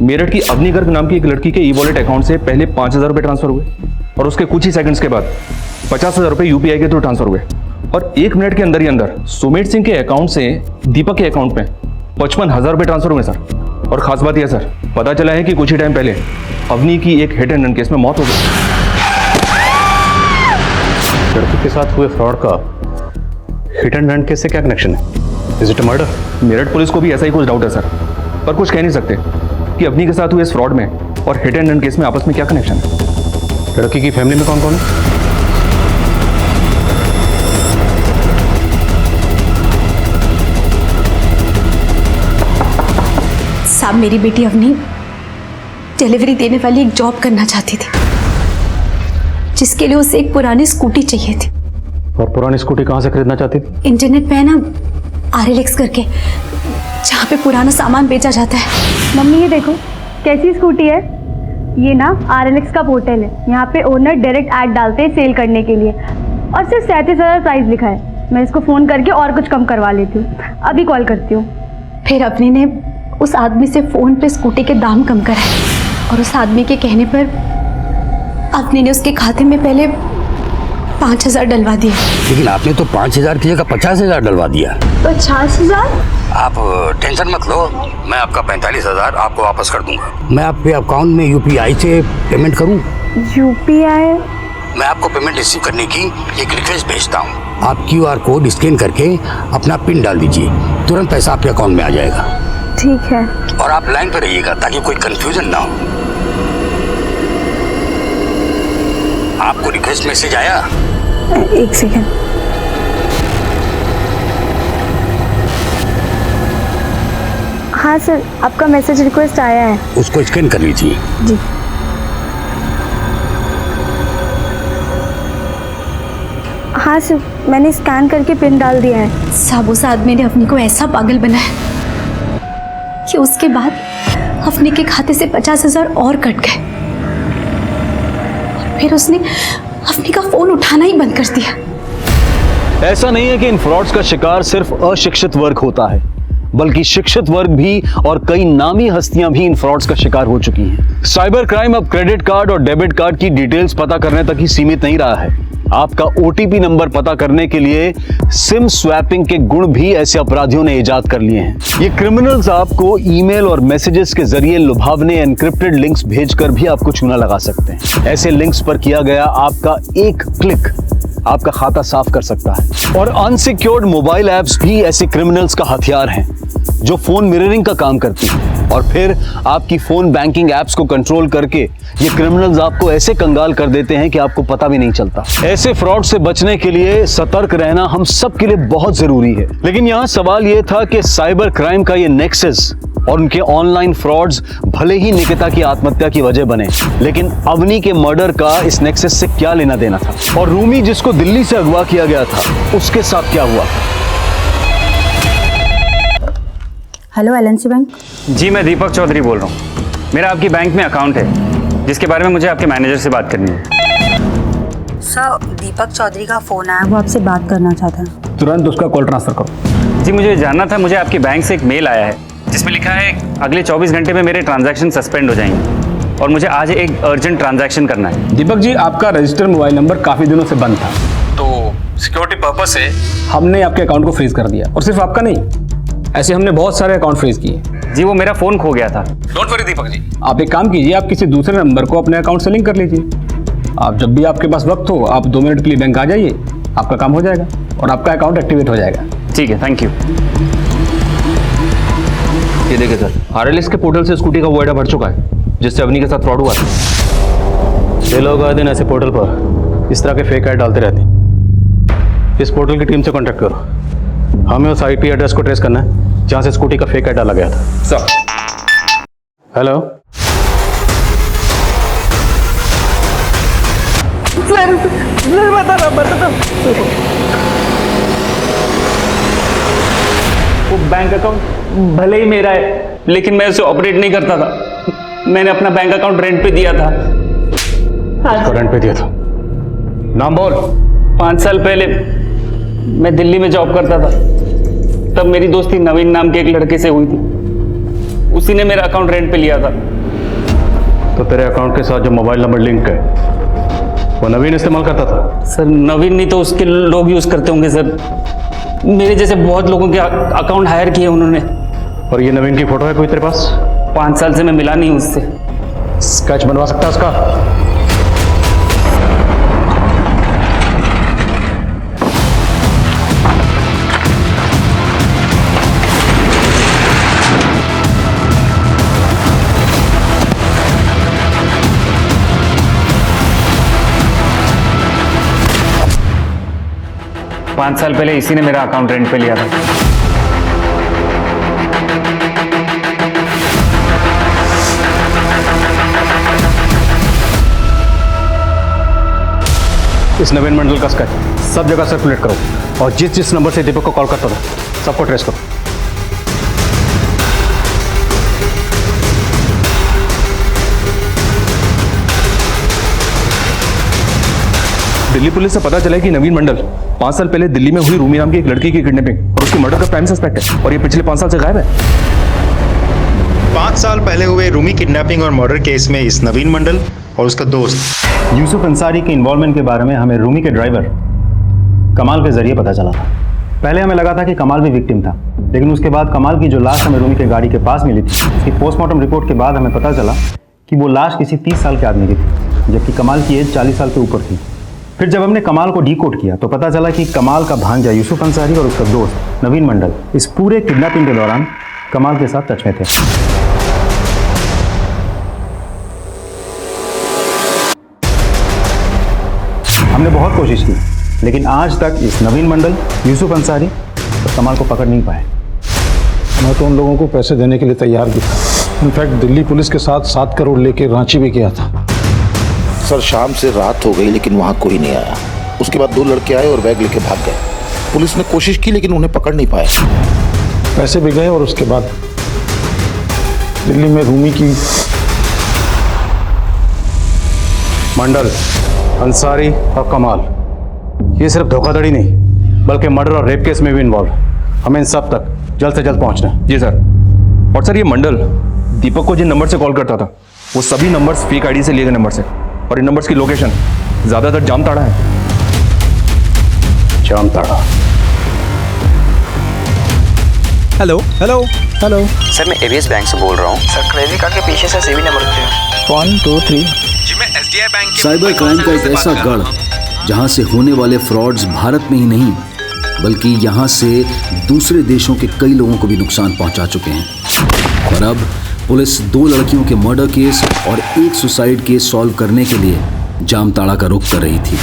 मेरठ की अवनी गर्ग नाम की एक लड़की के ई वॉलेट अकाउंट से पहले 5,000 रुपये ट्रांसफर हुए, और उसके कुछ ही सेकंड्स के बाद 50,000 रुपये यूपीआई के थ्रू ट्रांसफर हुए, और 1 मिनट के अंदर ही अंदर सुमित सिंह के अकाउंट से दीपक के अकाउंट में 55,000 रुपये ट्रांसफर हुए सर। और खास बात यह सर, पता चला है कि कुछ ही टाइम पहले अवनी की एक हिट एंड रन केस में मौत हो गई। लड़की के साथ हुए फ्रॉड का हिट एंड रन केस से क्या कनेक्शन है? Is it a murder? Meerut police को भी ऐसा ही कुछ डाउट है सर, पर कुछ कह नहीं सकते कि अवनी के साथ हुए इस फ्रॉड में और हिट एंड रन केस में आपस में क्या कनेक्शन है। लड़की की फैमिली में कौन कौन है? साहब, मेरी बेटी अवनी डिलीवरी देने वाली एक जॉब करना चाहती थी, जिसके लिए उसे एक पुरानी स्कूटी चाहिए थी। और पुरानी स्कूटी कहाँ से खरीदना चाहती थी? इंटरनेट पे है ना, RLX करके, जहाँ पे पुराना सामान बेचा जाता है। मम्मी ये देखो कैसी स्कूटी है। ये ना RLX का पोर्टल है, यहाँ पे ओनर डायरेक्ट ऐड डालते हैं सेल करने के लिए, और सिर्फ 37,000 प्राइस लिखा है। मैं इसको फ़ोन करके और कुछ कम करवा लेती हूँ, अभी कॉल करती हूँ। फिर अपनी ने उस आदमी से फ़ोन पे स्कूटी के दाम कम कराए, और उस आदमी के कहने पर अपनी ने उसके खाते में पहले 5,000 डलवा दिए। लेकिन आपने तो 5,000 की जगह 50,000 डलवा दिया। 50,000? आप टेंशन मत लो, मैं आपका 45,000 आपको वापस कर दूंगा। मैं आपके अकाउंट में UPI से पेमेंट करूं? UPI? मैं आपको पेमेंट रिसीव करने की एक रिक्वेस्ट भेजता हूं। आप QR कोड स्कैन करके अपना पिन डाल दीजिए, तुरंत पैसा आपके अकाउंट में आ जाएगा। ठीक है। और आप लाइन पर रहिएगा ताकि कोई कंफ्यूजन ना हो। आपको रिक्वेस्ट मैसेज आया? एक सेकेंड। हाँ सर, आपका मैसेज रिक्वेस्ट आया है। उसको स्कैन कर लीजिए। जी। हाँ सर, मैंने स्कैन करके पिन डाल दिया है। साहब, उस आदमी ने अपनी को ऐसा पागल बनाया कि उसके बाद अपने के खाते से 50,000 और कट गए, और फिर उसने अपने का फोन उठाना ही बंद कर दिया। ऐसा नहीं है कि इन फ्रॉड्स का शिकार सिर्फ अशिक्षित वर्ग होता है, बल्कि शिक्षित वर्ग भी और कई नामी हस्तियां भी इन फ्रॉड्स का शिकार हो चुकी हैं। साइबर क्राइम अब क्रेडिट कार्ड और डेबिट कार्ड की डिटेल्स पता करने तक ही सीमित नहीं रहा है। आपका OTP नंबर पता करने के लिए सिम स्वैपिंग के गुण भी ऐसे अपराधियों ने इजाद कर लिए हैं। ये क्रिमिनल्स आपको ईमेल और मैसेजेस के जरिए लुभावने एनक्रिप्टेड लिंक्स भेजकर भी आपको चूना लगा सकते हैं। ऐसे लिंक्स पर किया गया आपका एक क्लिक आपका खाता साफ कर सकता है। और अनसिक्योर्ड मोबाइल ऐप्स भी ऐसे क्रिमिनल्स का हथियार हैं, जो फोन मिररिंग का काम करती है, और फिर आपकी फोन बैंकिंग ऐप्स को कंट्रोल करके ये क्रिमिनल्स आपको ऐसे कंगाल कर देते हैं कि आपको पता भी नहीं चलता। ऐसे फ्रॉड से बचने के लिए सतर्क रहना हम सब के लिए बहुत जरूरी है। लेकिन यहाँ सवाल ये था कि साइबर क्राइम का ये नेक्सस और उनके ऑनलाइन फ्रॉड्स भले ही निकिता की आत्महत्या की वजह बने, लेकिन अवनी के मर्डर का इस नेक्सस से क्या लेना देना था? और रूमी जिसको दिल्ली से अगवा किया गया था, उसके साथ क्या हुआ? Hello LNC bank. जी, मैं दीपक चौधरी बोल रहा हूँ। मेरा आपकी बैंक में अकाउंट है, जिसके बारे में मुझे आपके मैनेजर से बात करनी है। सर, दीपक चौधरी का फोन आया, वो आपसे बात करना चाहता है। तुरंत उसका कॉल ट्रांसफर करो। जी, मुझे जानना था, मुझे आपकी बैंक से एक मेल आया है जिसमें लिखा है अगले 24 घंटे में मेरे ट्रांजैक्शन सस्पेंड हो जाएंगे और मुझे आज एक अर्जेंट ट्रांजैक्शन करना है। दीपक जी, आपका रजिस्टर्ड मोबाइल नंबर काफ़ी दिनों से बंद था, तो सिक्योरिटी पर्पस से हमने आपके अकाउंट को फ्रीज कर दिया। और सिर्फ आपका नहीं, ऐसे हमने बहुत सारे अकाउंट फ्रीज किए। जी, वो मेरा फ़ोन खो गया था। डोंट वरी दीपक जी, आप एक काम कीजिए, आप किसी दूसरे नंबर को अपने अकाउंट से लिंक कर लीजिए। आप जब भी आपके पास वक्त हो, आप 2 मिनट के लिए बैंक आ जाइए, आपका काम हो जाएगा और आपका अकाउंट एक्टिवेट हो जाएगा। ठीक है, थैंक यू। ये देखिए सर, RLX के पोर्टल से स्कूटी का वो एडा भर चुका है जिससे अवनी के साथ फ्रॉड हुआ था। ये लोग आए दिन ऐसे पोर्टल पर इस तरह के फेक ऐड डालते रहते हैं। इस पोर्टल की टीम से कांटेक्ट करो, हमें उस IP एड्रेस को ट्रेस करना है जहां से स्कूटी का फेक ऐड डाला गया था। सर। हेलो सर, बता। वो बैंक अकाउंट भले ही मेरा है, लेकिन मैं उसे ऑपरेट नहीं करता था। मैंने अपना बैंक अकाउंट रेंट पे दिया था। हाँ, रेंट पे दिया था। नाम बोल। 5 साल पहले मैं दिल्ली में जॉब करता था, तब मेरी दोस्ती नवीन नाम के एक लड़के से हुई थी। उसी ने मेरा अकाउंट रेंट पे लिया था। तो तेरे अकाउंट के साथ जो मोबाइल नंबर लिंक है वो नवीन इस्तेमाल करता था? सर, नवीन नहीं तो उसके लोग यूज करते होंगे सर। मेरे जैसे बहुत लोगों के अकाउंट हायर किए उन्होंने। और ये नवीन की फोटो है कोई तेरे पास? 5 साल से मैं मिला नहीं उससे। स्केच बनवा सकता है उसका? 5 साल पहले इसी ने मेरा अकाउंट रेंट पे लिया था। इस नवीन मंडल का स्केच सब जगह सर्कुलेट करो और जिस जिस नंबर से दीपक को कॉल करता था सबको ट्रेस करो। दिल्ली पुलिस से पता चला कि नवीन मंडल 5 साल पहले दिल्ली में हुई रूमी नाम की एक लड़की की किडनैपिंग और उसकी मर्डर का प्राइम सस्पेक्ट है और ये पिछले 5 साल से गायब है। 5 साल पहले हुए रूमी किडनैपिंग और मर्डर केस में इस नवीन मंडल और उसका दोस्त यूसुफ अंसारी के इन्वॉल्वमेंट के बारे में हमें रूमी के ड्राइवर कमाल के जरिए पता चला था। पहले हमें लगा था कि कमाल भी विक्टिम था, लेकिन उसके बाद कमाल की जो लाश हमें रूमी के गाड़ी के पास मिली थी, उसकी पोस्टमार्टम रिपोर्ट के बाद हमें पता चला कि वो लाश किसी 30 साल के आदमी की थी, जबकि कमाल की एज 40 साल से ऊपर थी। फिर जब हमने कमाल को डीकोड किया तो पता चला कि कमाल का भांजा यूसुफ अंसारी और उसका दोस्त नवीन मंडल इस पूरे किडनैपिंग के दौरान कमाल के साथ टच में थे। हमने बहुत कोशिश की, लेकिन आज तक इस नवीन मंडल, यूसुफ अंसारी और कमाल को पकड़ नहीं पाए। मैं तो उन लोगों को पैसे देने के लिए तैयार भी था। इनफैक्ट दिल्ली पुलिस के साथ 7 करोड़ लेके रांची भी गया था। सर शाम से रात हो गई लेकिन वहाँ कोई नहीं आया। उसके बाद 2 लड़के आए और बैग लेके भाग गए। पुलिस ने कोशिश की लेकिन उन्हें पकड़ नहीं पाए। पैसे भी गए और उसके बाद दिल्ली में रूमी की मंडल, अंसारी और कमाल ये सिर्फ धोखाधड़ी नहीं बल्कि मर्डर और रेप केस में भी इन्वॉल्व। हमें इन सब तक जल्द से जल्द पहुंचना है। जी सर। और सर ये मंडल दीपक को जिन नंबर से कॉल करता था वो सभी नंबर्स फेक आईडी से लिए गए नंबर से और इन नंबर्स की लोकेशन ज्यादातर जामताड़ा है। Jamtara. Hello hello hello sir मैं एवीएस बैंक से बोल रहा हूँ। सर क्रेडिट कार्ड के पीछे से सीवी नंबर लिखते हैं 1 2 3। जी मैं एसडीआई बैंक के साइबर क्राइम का एक ऐसा गढ़ जहां से होने वाले फ्रॉड्स भारत में ही नहीं बल्कि यहां से दूसरे देशों के कई लोगों को भी नुकसान पहुंचा चुके हैं। और अब पुलिस 2 लड़कियों के मर्डर केस और एक सुसाइड केस सॉल्व करने के लिए जामताड़ा का रुख कर रही थी।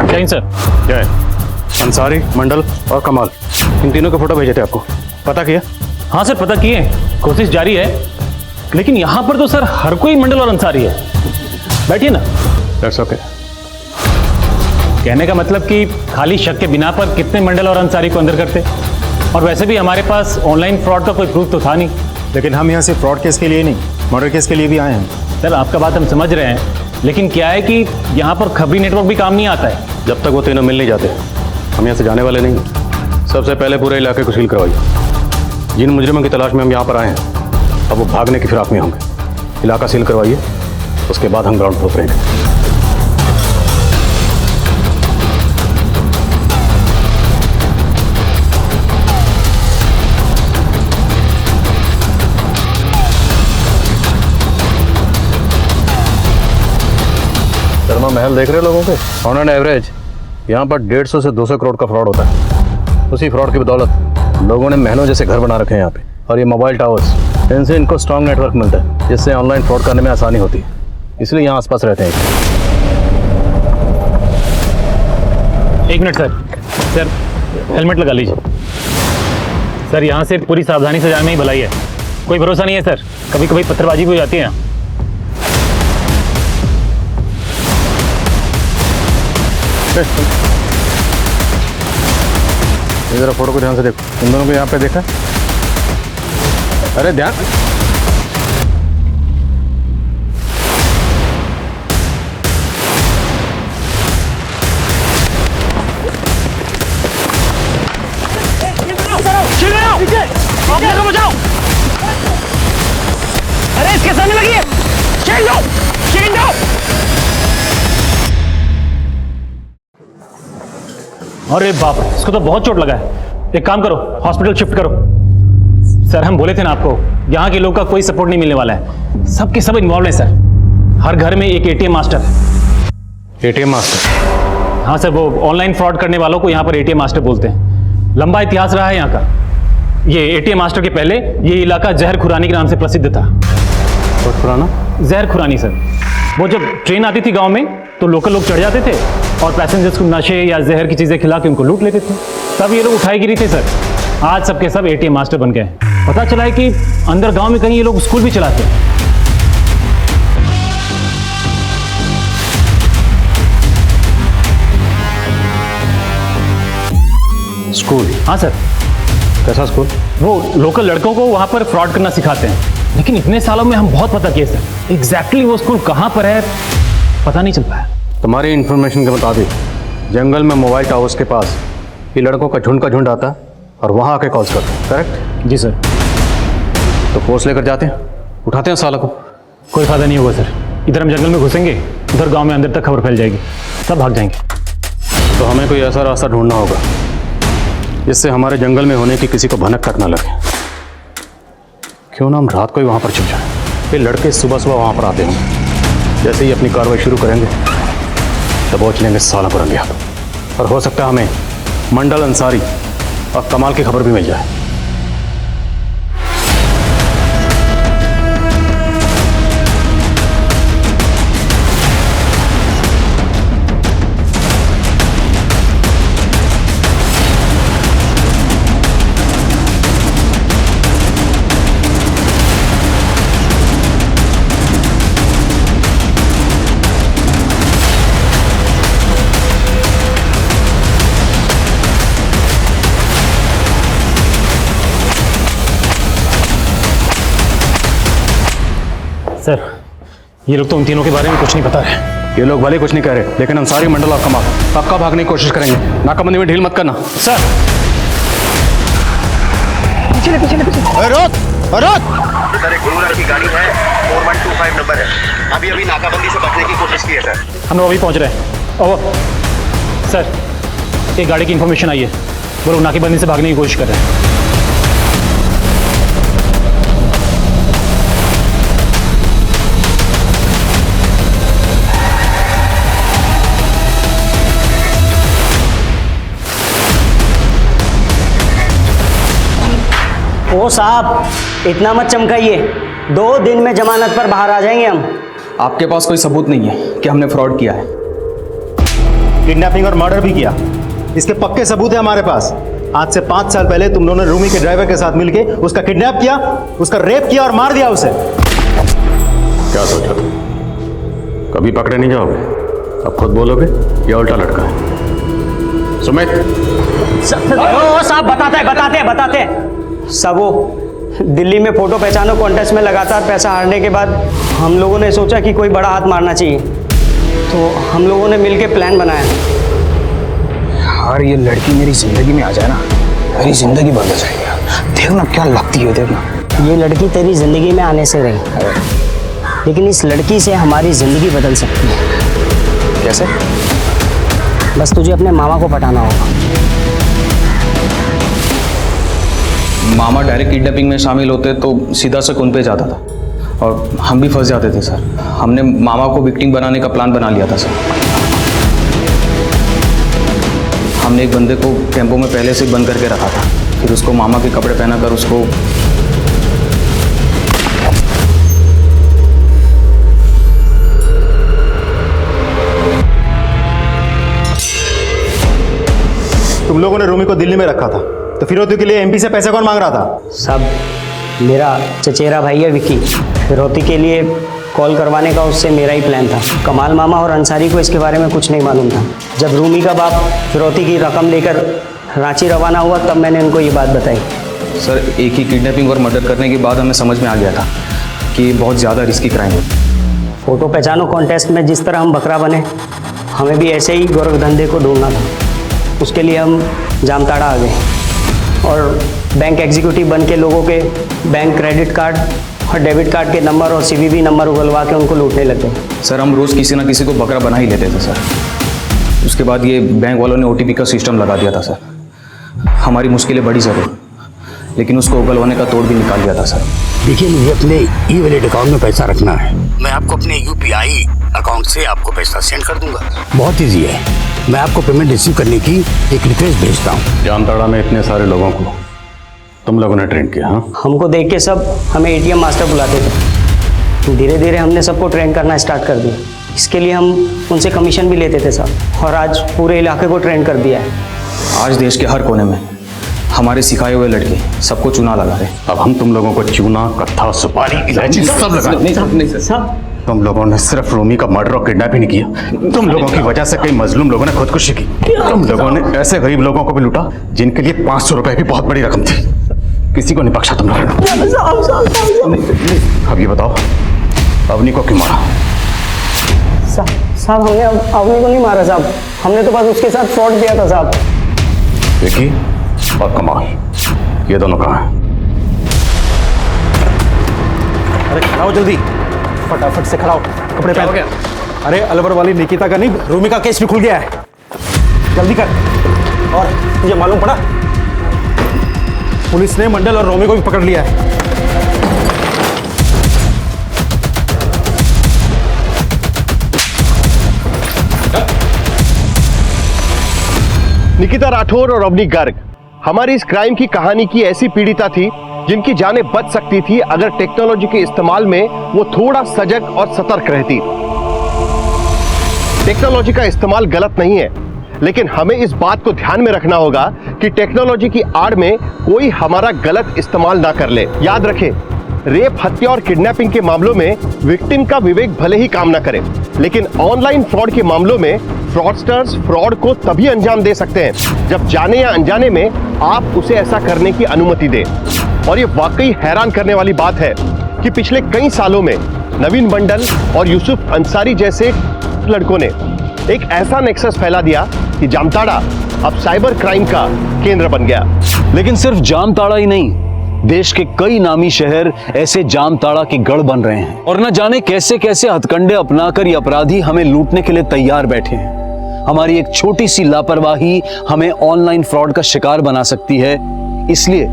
जय सर। जय। अंसारी, मंडल और कमाल इन तीनों के फोटो भेजे थे आपको, पता किया? हाँ सर पता किए, कोशिश जारी है, लेकिन यहाँ पर तो सर हर कोई मंडल और अंसारी है। बैठिए ना। That's okay. कहने का मतलब कि खाली शक के बिना पर कितने मंडल और अंसारी को अंदर करते, और वैसे भी हमारे पास ऑनलाइन फ्रॉड का कोई प्रूफ तो था नहीं। लेकिन हम यहाँ से फ्रॉड केस के लिए नहीं, मर्डर केस के लिए भी आए हैं। सर आपका बात हम समझ रहे हैं, लेकिन क्या है कि यहाँ पर खबरी नेटवर्क भी काम नहीं आता है। जब तक वो तीनों मिल नहीं जाते हम यहाँ से जाने वाले नहीं। सबसे पहले पूरे इलाके को सील करवाइए। जिन मुजरिमों की तलाश में हम यहाँ पर आए हैं अब वो भागने की फिराक में होंगे। इलाका सील करवाइए, उसके बाद हम ग्राउंड फ्लोर करेंगे। शर्मा महल देख रहे लोगों के? ऑन एन एवरेज यहाँ पर 150 से 200 करोड़ का फ्रॉड होता है। उसी फ्रॉड की बदौलत लोगों ने महलों जैसे घर बना रखे हैं यहाँ पे। और ये मोबाइल टावर्स, इनसे इनको स्ट्रॉन्ग नेटवर्क मिलता है जिससे ऑनलाइन फ्रॉड करने में आसानी होती है, इसलिए यहाँ आसपास रहते हैं। एक मिनट सर। सर हेलमेट लगा लीजिए। सर यहाँ से पूरी सावधानी से जाने में ही भलाई है, कोई भरोसा नहीं है सर, कभी कभी पत्थरबाजी भी हो जाती है यहाँ। ये जरा फोटो को ध्यान से देखो, इन दोनों को यहाँ पे देखा? अरे ध्यान। बचाओ। अरे इसके सामने लगी है। चेंज दो, चेंज दो। अरे बाप रे, इसको तो बहुत चोट लगा है। एक काम करो, हॉस्पिटल शिफ्ट करो। सर हम बोले थे ना आपको, यहाँ के लोग का कोई सपोर्ट नहीं मिलने वाला है, सबके सब इन्वॉल्व हैं सर। हर घर में एक एटीएम मास्टर है। ATM master? हाँ सर, वो ऑनलाइन फ्रॉड करने वालों को यहाँ पर एटीएम मास्टर बोलते हैं। लंबा इतिहास रहा है यहाँ का। ये एटीएम मास्टर के पहले ये इलाका जहर खुरानी के नाम से प्रसिद्ध था। बहुत पुराना? जहर खुरानी सर। वो जब ट्रेन आती थी गांव में तो लोकल लोग चढ़ जाते थे और पैसेंजर्स को नशे या जहर की चीजें खिला के उनको लूट लेते थे। तब ये लोग उठाईगिरी थे सर। आज सबके सब एटीएम मास्टर बन गए। पता चला है कि अंदर गांव में कहीं ये लोग स्कूल भी चलाते हैं। स्कूल? हाँ सर। कैसा स्कूल? वो लोकल लड़कों को वहां पर फ्रॉड करना सिखाते हैं। लेकिन इतने सालों में हम बहुत पता किए सर, एग्जैक्टली वो स्कूल कहाँ पर है पता नहीं चल पाया। तुम्हारी इंफॉर्मेशन के मुताबिक जंगल में मोबाइल टावर्स के पास ये लड़कों का झुंड आता और वहां आके कॉल्स करते हैं, करेक्ट? जी सर। तो फोर्स लेकर जाते हैं, उठाते हैं साला को। कोई फायदा नहीं होगा सर। इधर हम जंगल में घुसेंगे, उधर गांव में अंदर तक खबर फैल जाएगी, सब भाग जाएंगे। तो हमें कोई ऐसा रास्ता ढूंढना होगा जिससे हमारे जंगल में होने की किसी को भनक तक ना लगे। क्यों ना हम रात को ही वहां पर छिप जाएं। ये लड़के सुबह सुबह वहां पर आते होंगे, जैसे ही अपनी कार्रवाई शुरू करेंगे दबोच लेंगे साला को रंगे हाथ। और हो सकता है हमें मंडल अंसारी और कमाल की खबर भी मिल जाए। सर ये लोग तो उन तीनों के बारे में कुछ नहीं बता रहे। ये लोग भले कुछ नहीं कह रहे, लेकिन अंसारी, मंडल और कमाल पक्का भागने की कोशिश करेंगे। नाकाबंदी में ढील मत करना। सर पीछे रोक सर, एक गुरुनगर की गाड़ी है, 4125 नंबर है। अभी नाकाबंदी से बचने की कोशिश की है सर। हम लोग अभी पहुंच रहे हैं। ओह सर, एक गाड़ी की इंफॉर्मेशन आई है, वो लोग नाकेबंदी से भागने की कोशिश कर रहे हैं। ओ साहब, इतना मत चमकाइए, 2 दिन में जमानत पर बाहर आ जाएंगे हम। आपके पास कोई सबूत नहीं है कि हमने फ्रॉड किया है? किडनैपिंग और मर्डर भी किया, इसके पक्के सबूत है हमारे पास। आज से 5 साल पहले तुम दोनों ने रूमी के ड्राइवर के साथ मिलके उसका किडनैप किया, उसका रेप किया और मार दिया उसे। क्या सोचा कभी पकड़े नहीं जाओगे? अब खुद बोलोगे या उल्टा लटका है? सुमित साहब बताते सब वो दिल्ली में फोटो पहचानो कॉन्टेस्ट में लगातार पैसा हारने के बाद हम लोगों ने सोचा कि कोई बड़ा हाथ मारना चाहिए, तो हम लोगों ने मिलके प्लान बनाया। यार ये लड़की मेरी जिंदगी में आ जाए ना, मेरी जिंदगी बदल जाएगी। देखना क्या लगती है, देखना। ये लड़की तेरी जिंदगी में आने से रही, लेकिन इस लड़की से हमारी जिंदगी बदल सकती है। कैसे? बस तुझे अपने मामा को पटाना होगा। मामा डायरेक्ट किडनैपिंग में शामिल होते तो सीधा शक उन पे जाता था और हम भी फंस जाते थे सर। हमने मामा को विक्टिम बनाने का प्लान बना लिया था सर। हमने एक बंदे को टेम्पो में पहले से बंद करके रखा था, फिर उसको मामा के कपड़े पहनाकर उसको तुम लोगों ने रूमी को दिल्ली में रखा था, तो फिरौती के लिए एमपी से पैसे कौन मांग रहा था? सब मेरा चचेरा भाई है विकी, फिरौती के लिए कॉल करवाने का उससे मेरा ही प्लान था। कमाल मामा और अंसारी को इसके बारे में कुछ नहीं मालूम था। जब रूमी का बाप फिरौती की रकम लेकर रांची रवाना हुआ तब मैंने उनको ये बात बताई। सर एक ही किडनैपिंग और मर्डर करने के बाद हमें समझ में आ गया था कि ये बहुत ज़्यादा रिस्की क्राइम है। फोटो पहचानो कॉन्टेस्ट में जिस तरह हम बकरा बने, हमें भी ऐसे ही गोरखधंधे को ढूंढना था। उसके लिए हम जामताड़ा आ गए और बैंक एग्जीक्यूटिव बन के लोगों के बैंक क्रेडिट कार्ड और डेबिट कार्ड के नंबर और सीवीवी नंबर उगलवा के उनको लूटने लग गए। सर हम रोज़ किसी ना किसी को बकरा बना ही लेते थे सर। उसके बाद ये बैंक वालों ने OTP का सिस्टम लगा दिया था सर। हमारी मुश्किलें बड़ी ज़रूर, लेकिन उसको उगलवाने का तोड़ भी निकाल दिया था सर। देखिए मुझे अपने ई-वॉलेट अकाउंट में पैसा रखना है, मैं आपको अपने UPI अकाउंट से आपको पैसा सेंड कर दूंगा। बहुत ईजी है, मैं आपको पेमेंट रिसीव करने की एक रिक्वेस्ट भेजता हूँ। जामताड़ा में इतने सारे लोगों को तुम लोगों ने ट्रेन किया? हाँ, हमको देख के सब हमें एटीएम मास्टर बुलाते थे। धीरे धीरे हमने सबको ट्रेन करना स्टार्ट कर दिया। इसके लिए हम उनसे कमीशन भी लेते थे साहब, और आज पूरे इलाके को ट्रेन कर दिया है। आज देश के हर कोने में हमारे सिखाए हुए लड़के सबको चूना लगा रहे। अब हम तुम लोगों को चूना, कत्था, सुपारी, इलायची सब लगा। नहीं सर, तुम लोगों ने सिर्फ रोमी का मर्डर और किडनैप ही नहीं किया, तुम लोगों की वजह से कई मजलूम लोगों ने खुदकुशी की। तुम लोगों ने ऐसे गरीब लोगों को भी लूटा जिनके लिए 500 रुपए भी बहुत बड़ी रकम थी। किसी को नहीं बख्शा तुम लोगों ने। अब ये बताओ, अवनी को क्यों मारा? साहब हमने अवनी को नहीं मारा साहब, हमने तो बस उसके साथ फ्रॉड किया था साहब। विकी और कमाल, ये दोनों कहाँ हैं? अरे खड़ा हो जल्दी, फटाफट से खड़ा हो, कपड़े पहन। गया? अरे अलवर वाली निकिता का नहीं, रूमी का केस भी खुल गया है, जल्दी कर। और तुझे मालूम पड़ा, पुलिस ने मंडल और रोमी को भी पकड़ लिया है। निकिता राठौर और अवनी गर्ग हमारी इस क्राइम की कहानी की ऐसी पीड़िता थी जिनकी जानें बच सकती थी अगर टेक्नोलॉजी के इस्तेमाल में वो थोड़ा सजग और सतर्क रहती। टेक्नोलॉजी का इस्तेमाल गलत नहीं है, लेकिन हमें इस बात को ध्यान में रखना होगा कि टेक्नोलॉजी की आड़ में कोई हमारा गलत इस्तेमाल ना कर ले। याद रखें, रेप, हत्या और किडनैपिंग के मामलों में विक्टिम का विवेक भले ही काम ना करे, लेकिन ऑनलाइन फ्रॉड के मामलों में फ्रॉडस्टर्स फ्रॉड को तभी अंजाम दे सकते हैं जब जाने या अनजाने में आप उसे ऐसा करने की अनुमति दें। और ये वाकई हैरान करने वाली बात है कि पिछले कई सालों में नवीन मंडल और यूसुफ अंसारी जैसे लड़कों ने एक ऐसा नेक्सस फैला दिया कि जामताड़ा अब साइबर क्राइम का केंद्र बन गया। लेकिन सिर्फ जामताड़ा ही नहीं, देश के कई नामी शहर ऐसे जामताड़ा के गढ़ बन रहे हैं, और न जाने कैसे कैसे हथकंडे अपनाकर ये अपराधी हमें लूटने के लिए तैयार बैठे हैं। हमारी एक छोटी सी लापरवाही हमें ऑनलाइन फ्रॉड का शिकार बना सकती है, इसलिए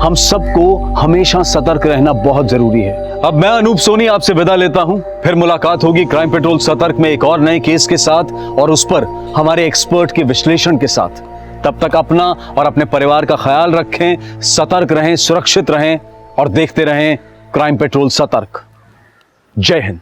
हम सबको हमेशा सतर्क रहना बहुत जरूरी है। अब मैं अनूप सोनी आपसे विदा लेता हूं, फिर मुलाकात होगी क्राइम पेट्रोल सतर्क में एक और नए केस के साथ और उस पर हमारे एक्सपर्ट के विश्लेषण के साथ। तब तक अपना और अपने परिवार का ख्याल रखें, सतर्क रहें, सुरक्षित रहें और देखते रहें क्राइम पेट्रोल सतर्क। जय हिंद।